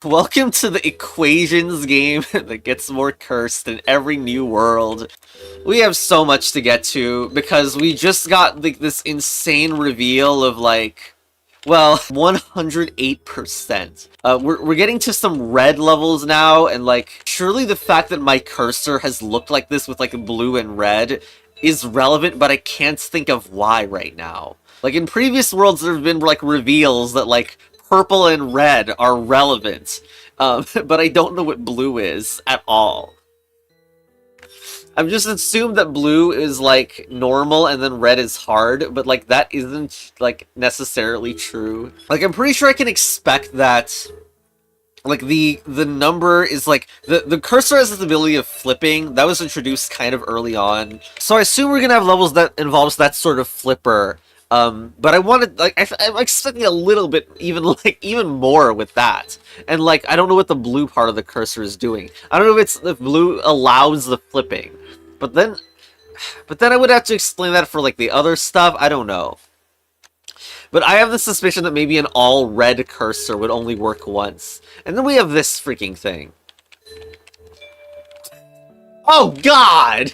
Welcome to the equations game that gets more cursed in every new world. We have so much to get to because we just got this insane reveal of well, 108%. We're getting to some red levels now, and surely the fact that my cursor has looked like this with blue and red is relevant, but I can't think of why right now. In previous worlds, there have been reveals that purple and red are relevant, but I don't know what blue is at all. I've just assumed that blue is normal and then red is hard, but that isn't necessarily true. I'm pretty sure I can expect that the number is the cursor has this ability of flipping. That was introduced kind of early on. So I assume we're gonna have levels that involves that sort of flipper. But I wanted I'm expecting a little bit even more with that. And I don't know what the blue part of the cursor is doing. I don't know if blue allows the flipping. But then I would have to explain that for the other stuff. I don't know. But I have the suspicion that maybe an all red cursor would only work once. And then we have this freaking thing. Oh god!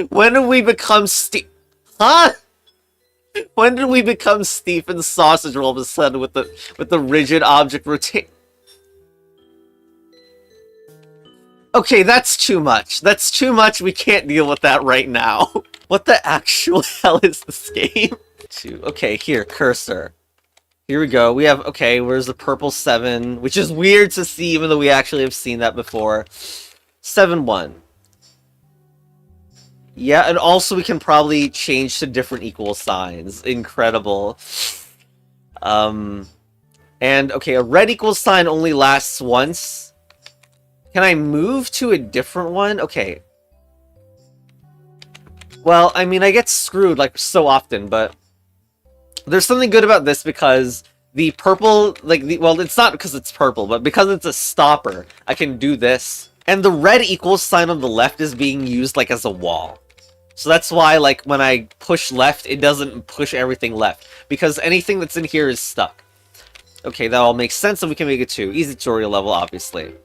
When did we become Huh? When did we become Stephen's sausage all of a sudden with the rigid object rotate? Okay, that's too much. That's too much. We can't deal with that right now. What the actual hell is this game? Okay, here, cursor. Here we go. We have, okay, where's the purple 7? Which is weird to see, even though we actually have seen that before. 7-1. Yeah, and also we can probably change to different equal signs. Incredible. And, okay, a red equal sign only lasts once. Can I move to a different one? Okay. Well, I mean, I get screwed, so often, but there's something good about this because the purple, well, it's not because it's purple, but because it's a stopper, I can do this. And the red equals sign on the left is being used, as a wall. So that's why, when I push left, it doesn't push everything left. Because anything that's in here is stuck. Okay, that all makes sense, and we can make it 2. Easy tutorial level, obviously.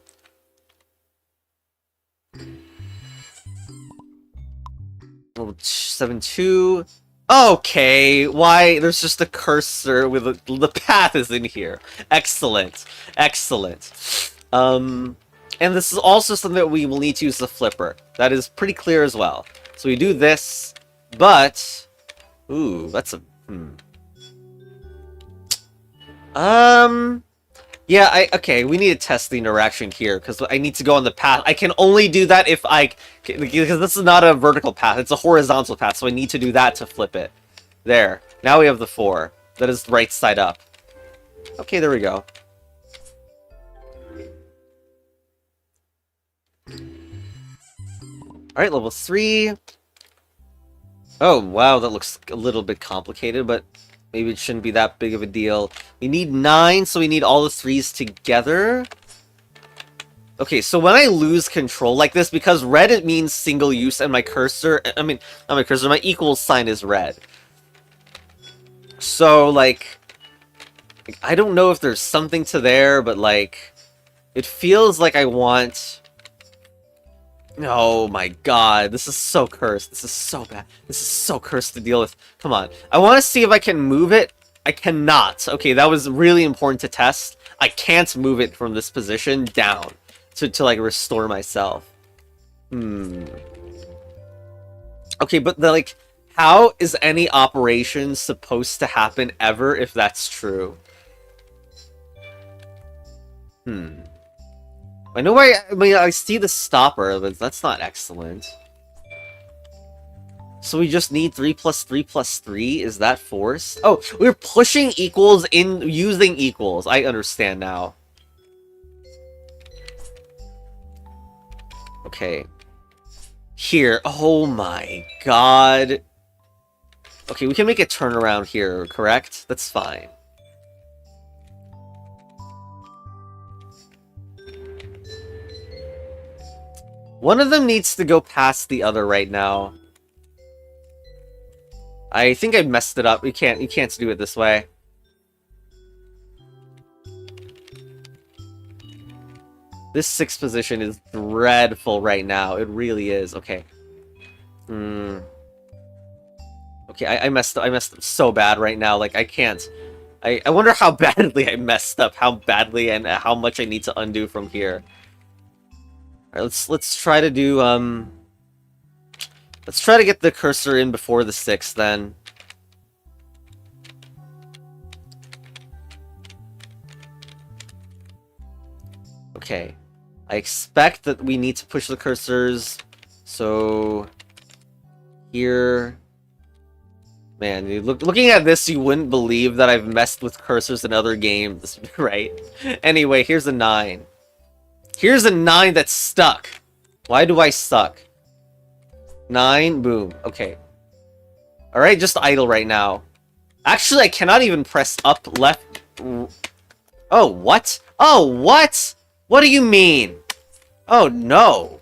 Level 7-2. Okay, why? There's just a cursor with the path is in here. Excellent. Excellent. And this is also something that we will need to use the flipper. That is pretty clear as well. So we do this, but... Ooh, that's a... Yeah, okay, we need to test the interaction here, because I need to go on the path. I can only do that if because this is not a vertical path, it's a horizontal path, so I need to do that to flip it. There. Now we have the 4. That is right side up. Okay, there we go. Alright, level 3. Oh, wow, that looks a little bit complicated, but maybe it shouldn't be that big of a deal. We need 9, so we need all the 3s together. Okay, so when I lose control like this, because red it means single use, and my cursor, I mean, not my cursor, my equals sign is red. So, I don't know if there's something to there, but, it feels like I want... Oh my god, this is so cursed. This is so bad. This is so cursed to deal with. Come on. I want to see if I can move it. I cannot. Okay, that was really important to test. I can't move it from this position down to restore myself. Okay, but how is any operation supposed to happen ever if that's true? I know I mean, I see the stopper, but that's not excellent. So we just need 3 plus 3 plus 3? Is that forced? Oh, we're pushing equals in using equals. I understand now. Okay. Here. Oh my god. Okay, we can make a turnaround here, correct? That's fine. One of them needs to go past the other right now. I think I messed it up. You can't do it this way. This 6th position is dreadful right now. It really is. Okay. Okay, I messed up. I messed up so bad right now. Like, I can't. I wonder how badly I messed up. How badly and how much I need to undo from here. Alright, let's try to do, let's try to get the cursor in before the 6th, then. Okay. I expect that we need to push the cursors. So... here... Man, looking at this, you wouldn't believe that I've messed with cursors in other games, right? Anyway, here's a 9. Here's a 9 that's stuck. Why do I suck? 9, boom. Okay. Alright, just idle right now. Actually, I cannot even press up, left... Oh, what? Oh, what? What do you mean? Oh, no.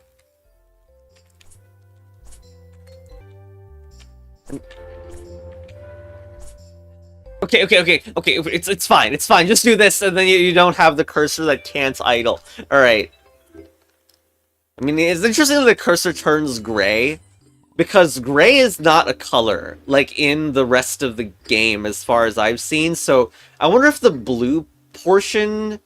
Okay, it's fine, it's fine. Just do this, and then you don't have the cursor that can't idle. Alright. I mean, it's interesting that the cursor turns gray, because gray is not a color, like, in the rest of the game, as far as I've seen, so I wonder if the blue portion...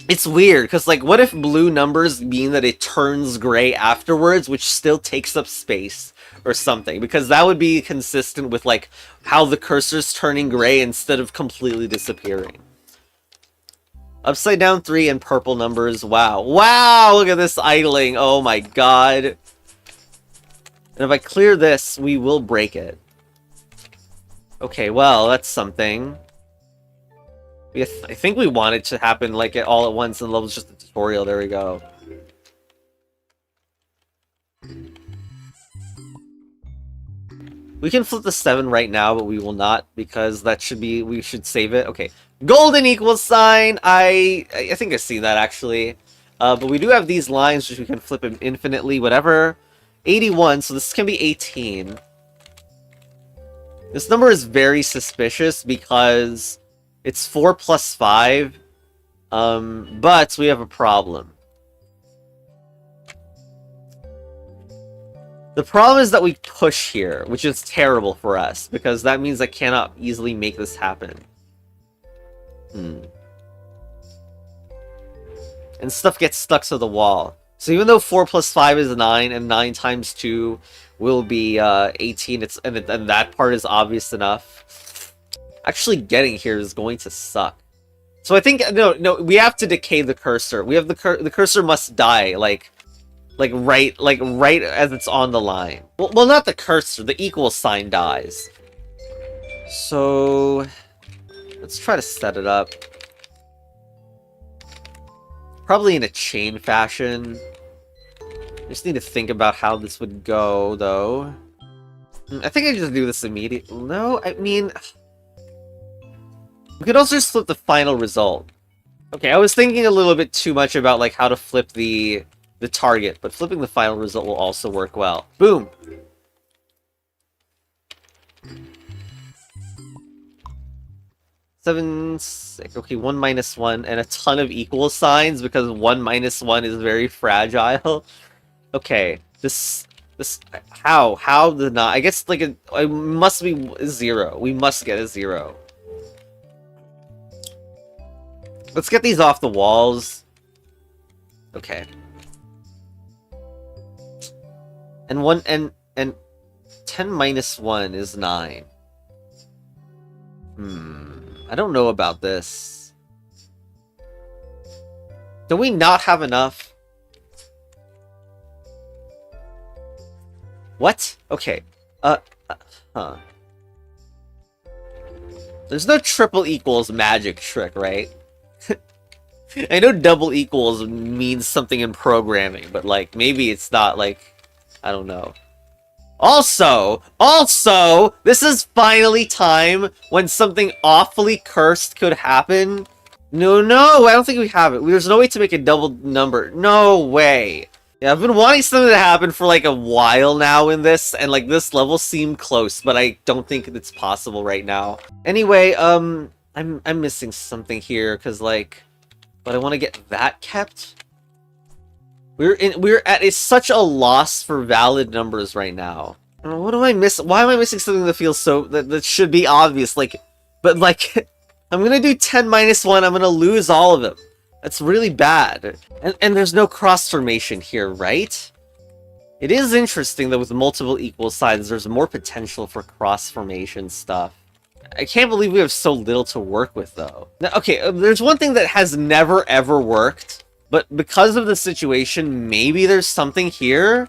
It's weird, because, like, what if blue numbers mean that it turns gray afterwards, which still takes up space, or something? Because that would be consistent with, like, how the cursor's turning gray instead of completely disappearing. Upside down 3 and purple numbers, wow. Wow, look at this idling, oh my god. And if I clear this, we will break it. Okay, well, that's something. I think we want it to happen like all at once, and level's just a tutorial. There we go. We can flip the 7 right now, but we will not, because that should be... we should save it. Okay. Golden equals sign! I think I've seen that, actually. But we do have these lines, which we can flip infinitely, whatever. 81, so this can be 18. This number is very suspicious, because... it's 4 plus 5, but we have a problem. The problem is that we push here, which is terrible for us, because that means I cannot easily make this happen. And stuff gets stuck to the wall. So even though 4 plus 5 is 9, and 9 times 2 will be 18, and that part is obvious enough. Actually getting here is going to suck. So I think no, we have to decay the cursor. We have the cursor must die like right as it's on the line. Well, not the cursor. The equal sign dies. So let's try to set it up. Probably in a chain fashion. I just need to think about how this would go, though. I think I just do this immediately. No, I mean. We could also just flip the final result. Okay, I was thinking a little bit too much about like how to flip the target, but flipping the final result will also work well. Boom! Seven, six, okay, 1 minus 1, and a ton of equal signs because 1 minus 1 is very fragile. Okay, how did not? I guess like it must be 0. We must get a 0. Let's get these off the walls. Okay. And 10 minus 1 is 9. I don't know about this. Do we not have enough? What? Okay. Huh. There's no triple equals magic trick, right? I know double equals means something in programming, but like maybe it's not like I don't know. Also, this is finally time when something awfully cursed could happen. No, I don't think we have it. There's no way to make a double number. No way. Yeah, I've been wanting something to happen for like a while now in this, and like this level seemed close, but I don't think it's possible right now. Anyway, I'm missing something here because like, but I want to get that kept. We're at such a loss for valid numbers right now. What am I missing? Why am I missing something that feels so that should be obvious? Like, but like, I'm gonna do 10 minus 1. I'm gonna lose all of them. That's really bad. And there's no cross formation here, right? It is interesting that with multiple equal sides, there's more potential for cross formation stuff. I can't believe we have so little to work with, though. Now, okay, there's one thing that has never ever worked, but because of the situation, maybe there's something here.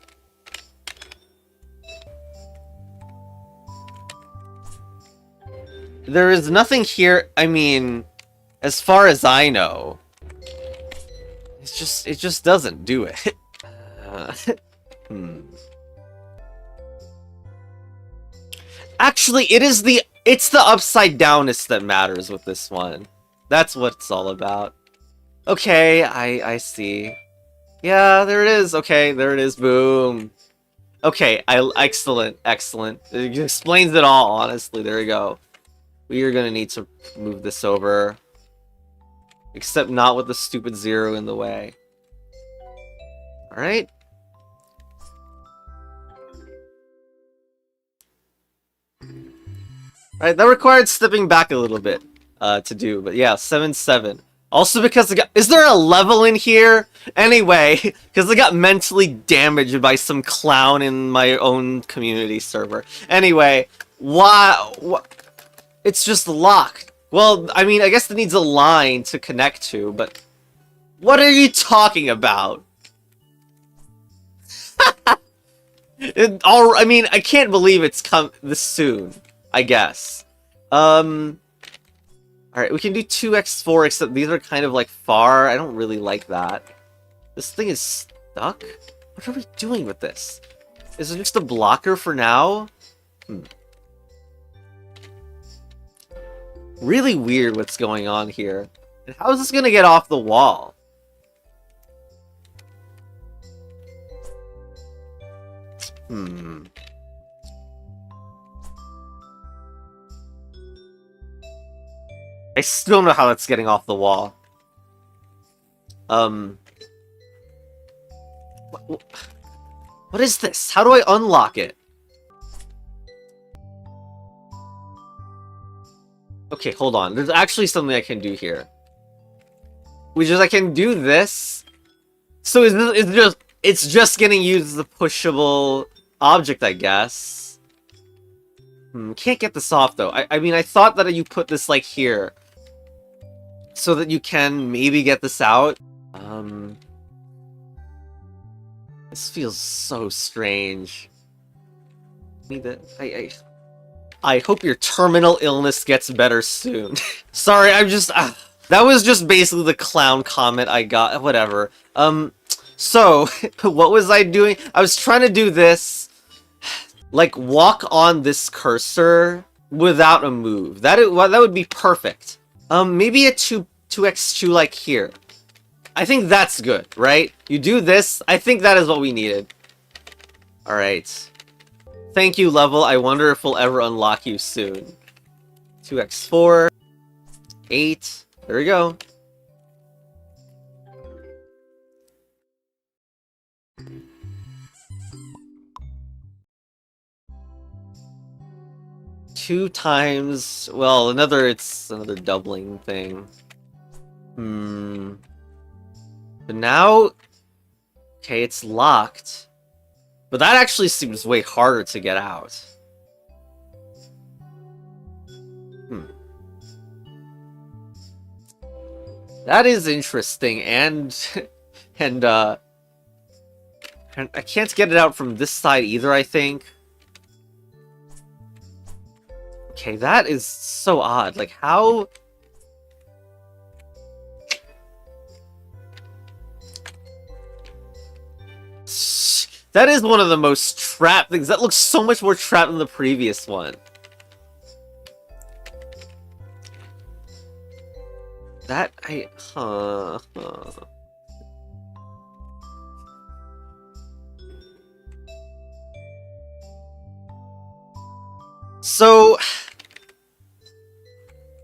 There is nothing here, I mean, as far as I know. It just doesn't do it. Actually, it's the upside downness that matters with this one. That's what it's all about. Okay, I see. Yeah, there it is. Okay, there it is. Boom. Okay, excellent, excellent. It explains it all, honestly. There we go. We are gonna need to move this over. Except not with the stupid 0 in the way. Alright. Alright, that required stepping back a little bit to do, but yeah, 7-7. Also because is there a level in here? Anyway, because I got mentally damaged by some clown in my own community server. Anyway, why? It's just locked. Well, I mean, I guess it needs a line to connect to, but what are you talking about? I mean, I can't believe it's come this soon, I guess. Alright, we can do 2x4, except these are kind of, like, far. I don't really like that. This thing is stuck? What are we doing with this? Is it just a blocker for now? Really weird what's going on here. And how is this gonna get off the wall? I still don't know how that's getting off the wall. What is this? How do I unlock it? Okay, hold on. There's actually something I can do here. Which is I can do this. So it's just getting used as a pushable object, I guess. Can't get this off though. I mean, I thought that you put this like here. So that you can maybe get this out. This feels so strange. I hope your terminal illness gets better soon. Sorry, I'm just... that was just basically the clown comment I got. Whatever. So, what was I doing? I was trying to do this. Like, walk on this cursor without a move. That would be perfect. Maybe a 2x2 like here. I think that's good, right? You do this. I think that is what we needed. Alright. Thank you, level. I wonder if we'll ever unlock you soon. 2x4. 8. There we go. Two times... Well, it's another doubling thing. But now... Okay, it's locked. But that actually seems way harder to get out. That is interesting, and I can't get it out from this side either, I think. Okay, that is so odd. Like, how... That is one of the most trapped things. That looks so much more trapped than the previous one. That,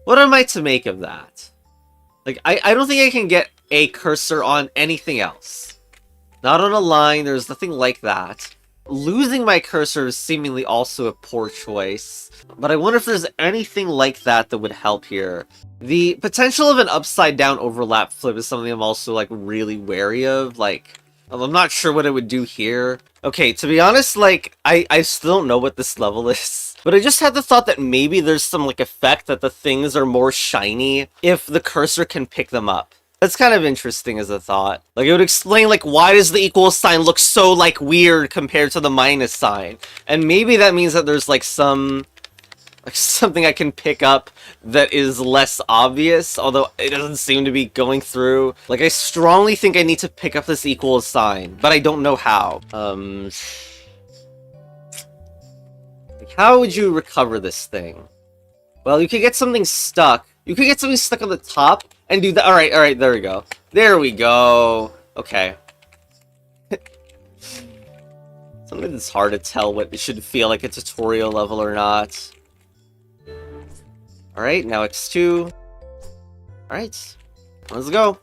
What am I to make of that? Like, I don't think I can get a cursor on anything else. Not on a line, there's nothing like that. Losing my cursor is seemingly also a poor choice. But I wonder if there's anything like that that would help here. The potential of an upside down overlap flip is something I'm also, like, really wary of. Like, I'm not sure what it would do here. Okay, to be honest, like, I still don't know what this level is. But I just had the thought that maybe there's some, like, effect that the things are more shiny if the cursor can pick them up. That's kind of interesting as a thought. Like, it would explain, like, why does the equal sign look so, like, weird compared to the minus sign? And maybe that means that there's, like, something I can pick up that is less obvious, although it doesn't seem to be going through. Like, I strongly think I need to pick up this equal sign, but I don't know how. Like, how would you recover this thing? Well, you could get something stuck. You could get something stuck on the top and do that. Alright, there we go. There we go. Okay. Sometimes it's hard to tell what it should feel like a tutorial level or not. Alright, now X2. Alright. Let's go.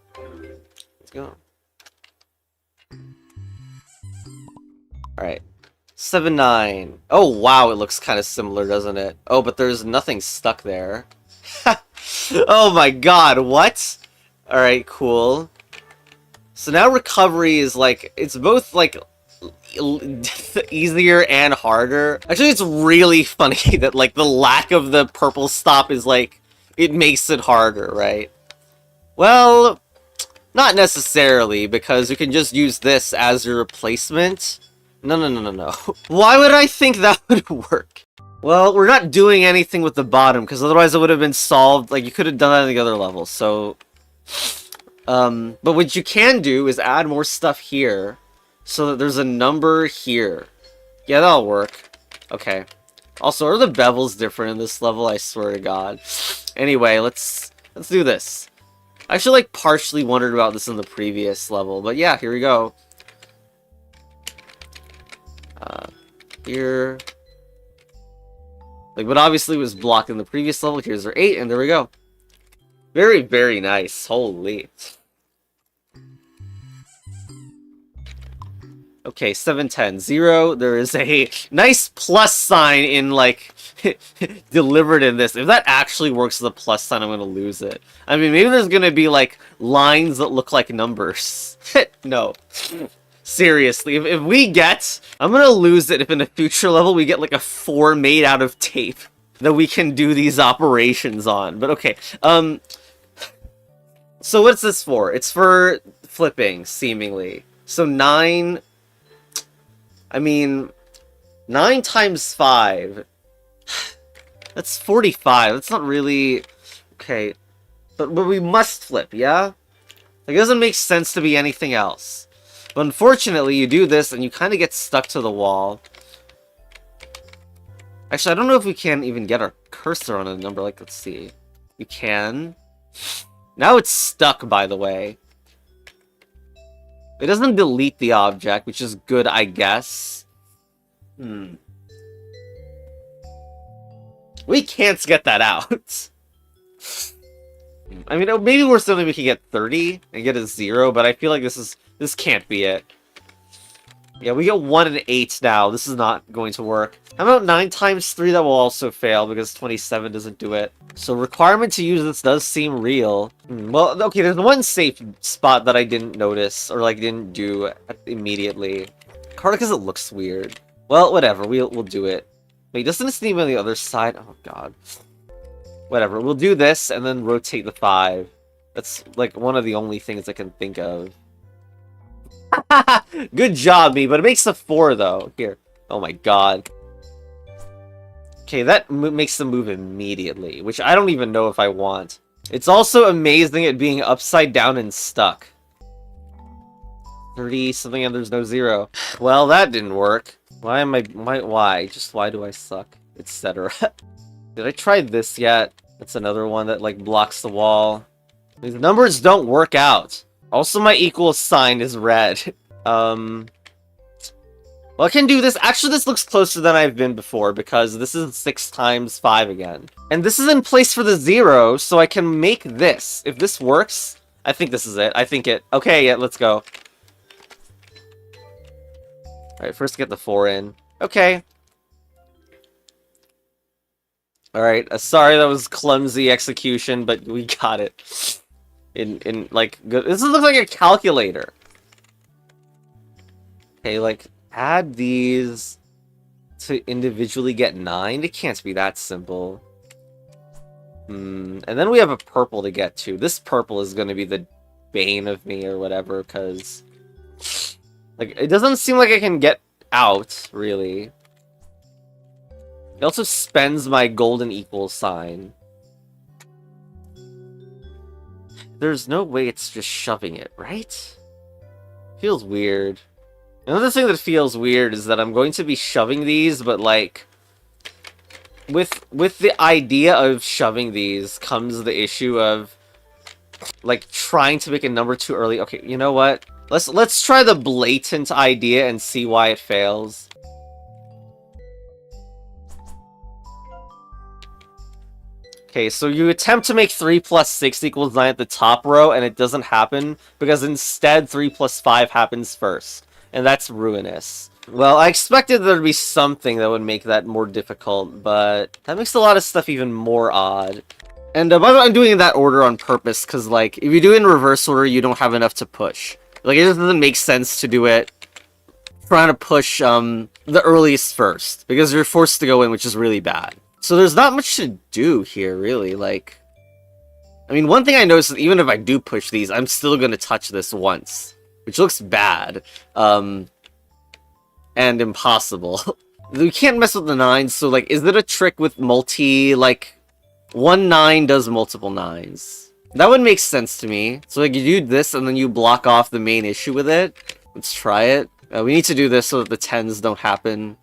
Let's go. Alright. 7, 9. Oh, wow, it looks kind of similar, doesn't it? Oh, but there's nothing stuck there. Oh my god, what? Alright, cool. So now recovery is like, it's both like easier and harder. Actually, it's really funny that like the lack of the purple stop is like, it makes it harder, right? Well, not necessarily, because you can just use this as your replacement. No. Why would I think that would work? Well, we're not doing anything with the bottom, because otherwise it would have been solved. Like, you could have done that in the other level, so... but what you can do is add more stuff here, so that there's a number here. Yeah, that'll work. Okay. Also, are the bevels different in this level? I swear to God. Anyway, let's do this. I actually, like, partially wondered about this in the previous level, but yeah, here we go. Here... Like, but obviously was blocked in the previous level. Here's our 8, and there we go. Very, very nice. Holy. Okay, 7, 10, 0. There is a nice plus sign in, like, delivered in this. If that actually works as a plus sign, I'm going to lose it. I mean, maybe there's going to be, like, lines that look like numbers. No. Seriously, if we get... I'm gonna lose it if in a future level we get like a 4 made out of tape that we can do these operations on. But okay, so what's this for? It's for flipping, seemingly. So 9... I mean... 9 times 5... That's 45. That's not really... Okay. But we must flip, yeah? Like, it doesn't make sense to be anything else. But unfortunately, you do this, and you kind of get stuck to the wall. Actually, I don't know if we can even get our cursor on a number. Like, let's see. You can. Now it's stuck, by the way. It doesn't delete the object, which is good, I guess. We can't get that out. I mean, maybe we're still we can get 30 and get a 0, but I feel like this can't be it. Yeah, we get 1 and 8 now. This is not going to work. How about 9 times 3? That will also fail because 27 doesn't do it. So requirement to use this does seem real. Well, okay, there's one safe spot that I didn't notice or like didn't do immediately. Partly because it looks weird. Well, whatever. We'll do it. Wait, doesn't this need on the other side? Oh god. Whatever. We'll do this and then rotate the 5. That's like one of the only things I can think of. Good job, me, but it makes a 4, though. Here. Oh my god. Okay, that makes them move immediately, which I don't even know if I want. It's also amazing at being upside down and stuck. 30 something and there's no 0. Well, that didn't work. Why am I... Why? Just why do I suck? Etc. Did I try this yet? That's another one that, like, blocks the wall. These numbers don't work out. Also, my equal sign is red. Well, Well, I can do this. Actually, this looks closer than I've been before, because this is 6 times 5 again. And this is in place for the 0, so I can make this. If this works, I think this is it. I think it... Okay, yeah, let's go. Alright, first get the 4 in. Okay. Alright, sorry that was clumsy execution, but we got it. In like, good... This looks like a calculator. Okay, like... Add these to individually get 9? It can't be that simple. And then we have a purple to get to. This purple is going to be the bane of me or whatever, because... Like, it doesn't seem like I can get out, really. It also spends my golden equal sign. There's no way it's just shoving it, right? Feels weird. Another thing that feels weird is that I'm going to be shoving these, but like with the idea of shoving these comes the issue of like trying to make a number too early. Okay, you know what? Let's try the blatant idea and see why it fails. Okay, so you attempt to make 3 plus 6 equals 9 at the top row, and it doesn't happen, because instead 3 plus 5 happens first. And that's ruinous. Well, I expected there to be something that would make that more difficult, but that makes a lot of stuff even more odd. And by the way, I'm doing it in that order on purpose, because, like, if you do it in reverse order, you don't have enough to push. Like, it just doesn't make sense to do it trying to push the earliest first, because you're forced to go in, which is really bad. So there's not much to do here, really. Like, I mean, one thing I noticed is even if I do push these, I'm still going to touch this once. Which looks bad, and impossible. We can't mess with the 9s, so, like, is it a trick with multi, like, 1 9 does multiple 9s? That would make sense to me. So, like, you do this, and then you block off the main issue with it. Let's try it. We need to do this so that the 10s don't happen.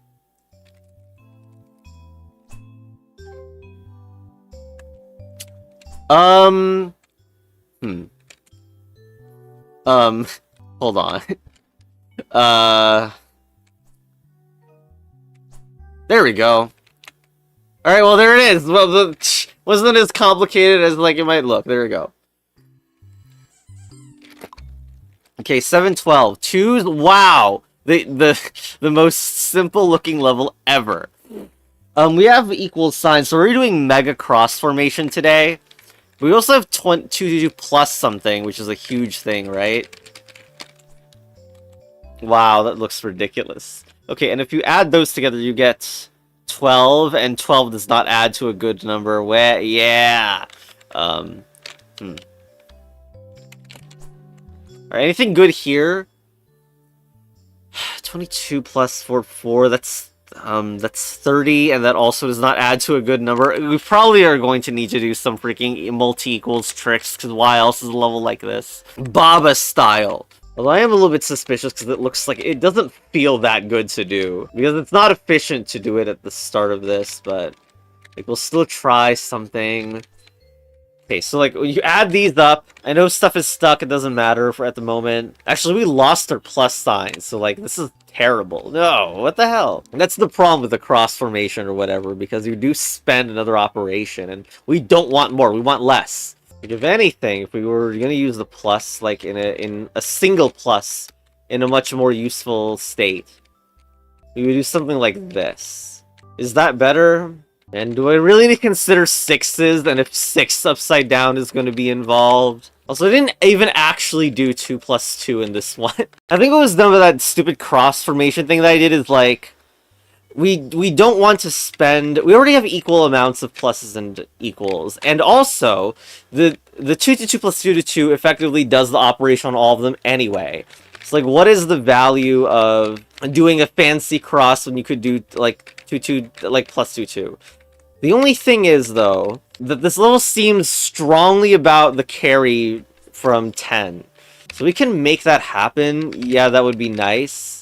Hold on. There we go. Alright, well, there it is. Well, wasn't as complicated as, like, it might look. There we go. Okay, 7, 12. 2s, wow! The most simple-looking level ever. We have equal signs, so we're doing Mega Cross Formation today. We also have 2 to do plus something, which is a huge thing, right? Wow, that looks ridiculous. Okay, and if you add those together, you get 12, and 12 does not add to a good number. Where, yeah. Alright, anything good here? 22 plus 4, 4, that's 30, and that also does not add to a good number. We probably are going to need to do some freaking multi-equals tricks, because why else is a level like this? Baba style. Although I am a little bit suspicious because it looks like it doesn't feel that good to do. Because it's not efficient to do it at the start of this, but like we'll still try something. Okay, so like when you add these up, I know stuff is stuck, it doesn't matter for at the moment. Actually, we lost our plus sign, so like this is terrible. No, what the hell? And that's the problem with the cross formation or whatever, because you do spend another operation, and we don't want more, we want less. Like if anything, if we were going to use the plus, like in a single plus, in a much more useful state, we would do something like this. Is that better? And do I really need to consider 6s, and if 6 upside down is going to be involved? Also, I didn't even actually do 2 plus 2 in this one. I think what was done with that stupid cross formation thing that I did is like, we don't want to spend... We already have equal amounts of pluses and equals. And also, the 2 to 2 plus 2 to 2 effectively does the operation on all of them anyway. It's like, what is the value of doing a fancy cross when you could do, like, 2, 2, like, plus 2, 2? The only thing is, though, that this level seems strongly about the carry from 10. So we can make that happen. Yeah, that would be nice.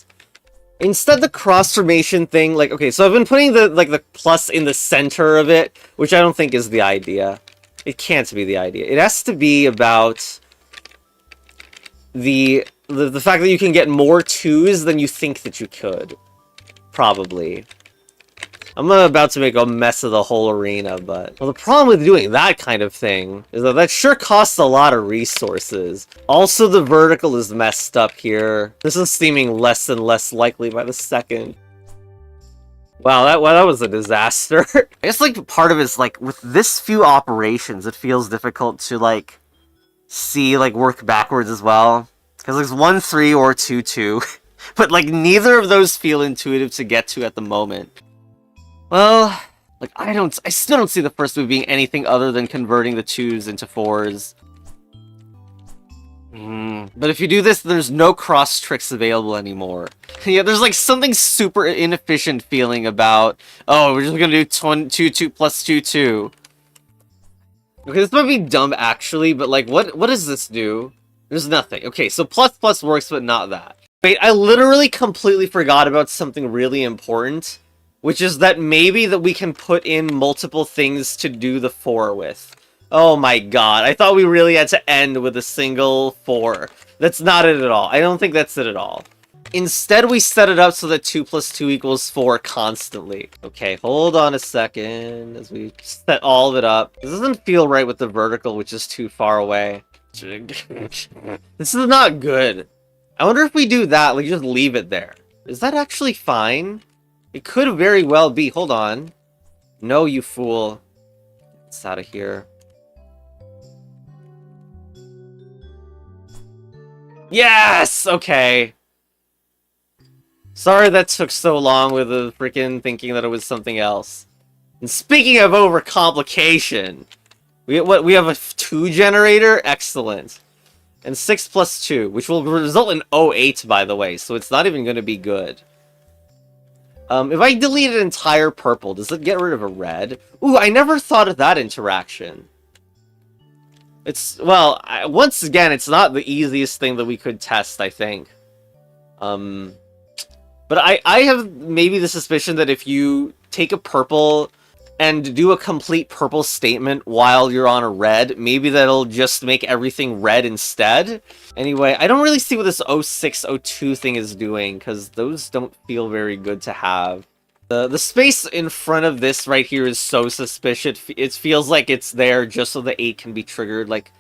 Instead, the cross formation thing, like, okay, so I've been putting the plus in the center of it, which I don't think is the idea. It can't be the idea. It has to be about the fact that you can get more 2s than you think that you could. probably. I'm about to make a mess of the whole arena, but... Well, the problem with doing that kind of thing is that sure costs a lot of resources. Also, the vertical is messed up here. This is seeming less and less likely by the second. Wow, that was a disaster. I guess, like, part of it is, like, with this few operations, it feels difficult to, like, see, like, work backwards as well. Because there's 1-3 or 2-2. But, like, neither of those feel intuitive to get to at the moment. Well, like, I still don't see the first move being anything other than converting the 2s into 4s. But if you do this, there's no cross tricks available anymore. Yeah, there's like something super inefficient feeling about, oh, we're just gonna do 2-2 plus 2-2. Okay, this might be dumb actually, but like, what does this do? There's nothing. Okay, so plus works, but not that. Wait, I literally completely forgot about something really important, which is that maybe that we can put in multiple things to do the 4 with. Oh my god, I thought we really had to end with a single 4. That's not it at all. I don't think that's it at all. Instead, we set it up so that 2 plus 2 equals 4 constantly. Okay, hold on a second as we set all of it up. This doesn't feel right with the vertical, which is too far away. This is not good. I wonder if we do that, like just leave it there. Is that actually fine? It could very well be. Hold on. No, you fool. It's out of here. Yes! Okay. Sorry that took so long with the freaking thinking that it was something else. And speaking of overcomplication, we have a 2 generator? Excellent. And 6 plus 2, which will result in 08, by the way, so it's not even going to be good. If I delete an entire purple, does it get rid of a red? Ooh, I never thought of that interaction. It's, well, once again, it's not the easiest thing that we could test, I think. But I have maybe the suspicion that if you take a purple and do a complete purple statement while you're on a red, maybe that'll just make everything red instead. Anyway, I don't really see what this 06, 02 thing is doing, because those don't feel very good to have. The space in front of this right here is so suspicious. It feels like it's there just so the 8 can be triggered. Like,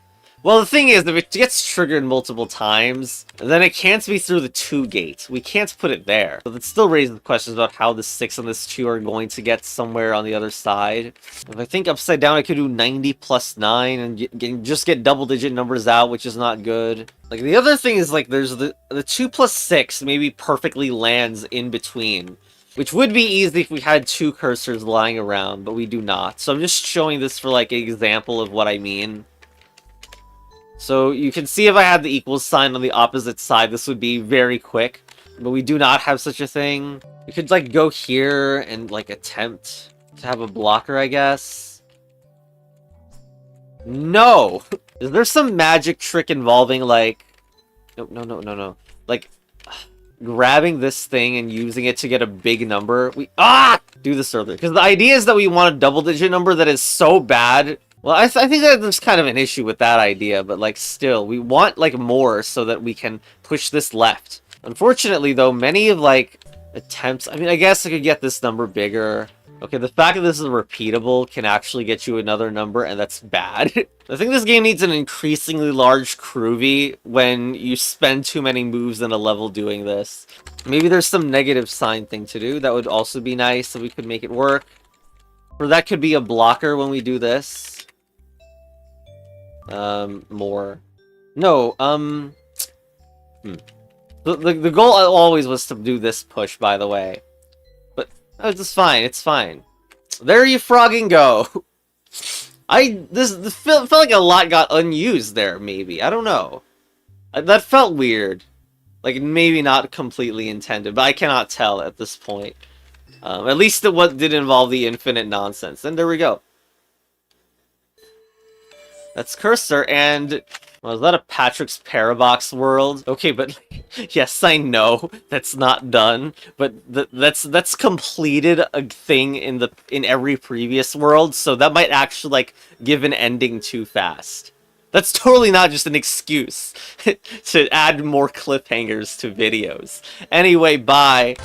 well, the thing is, if it gets triggered multiple times, then it can't be through the 2 gate. We can't put it there. But it still raises questions about how the 6 and this 2 are going to get somewhere on the other side. If I think upside down, I could do 90 plus 9 and just get double-digit numbers out, which is not good. Like, the other thing is, like, there's the 2 plus 6 maybe perfectly lands in between. Which would be easy if we had 2 cursors lying around, but we do not. So I'm just showing this for, like, an example of what I mean. So you can see if I had the equals sign on the opposite side, this would be very quick. But we do not have such a thing. We could, like, go here and, like, attempt to have a blocker, I guess. No! Is there some magic trick involving, like... No. Like... grabbing this thing and using it to get a big number. Do this earlier. Because the idea is that we want a double-digit number that is so bad. Well, I think that there's kind of an issue with that idea, but, like, still, we want, like, more so that we can push this left. Unfortunately, though, many of, like, attempts... I mean, I guess I could get this number bigger. Okay, the fact that this is repeatable can actually get you another number, and that's bad. I think this game needs an increasingly large Groovy when you spend too many moves in a level doing this. Maybe there's some negative sign thing to do. That would also be nice if we could make it work. Or that could be a blocker when we do this. More. No, The goal always was to do this push, by the way. But it's fine, it's fine. There you frogging go. This felt like a lot got unused there, maybe. I don't know. That felt weird. Like, maybe not completely intended, but I cannot tell at this point. At least what did involve the infinite nonsense. And there we go. That's Cursor, and... Well, is that a Patrick's Parabox world? Okay, but... yes, I know that's not done, but that's completed a thing in every previous world, so that might actually, like, give an ending too fast. That's totally not just an excuse to add more cliffhangers to videos. Anyway, bye.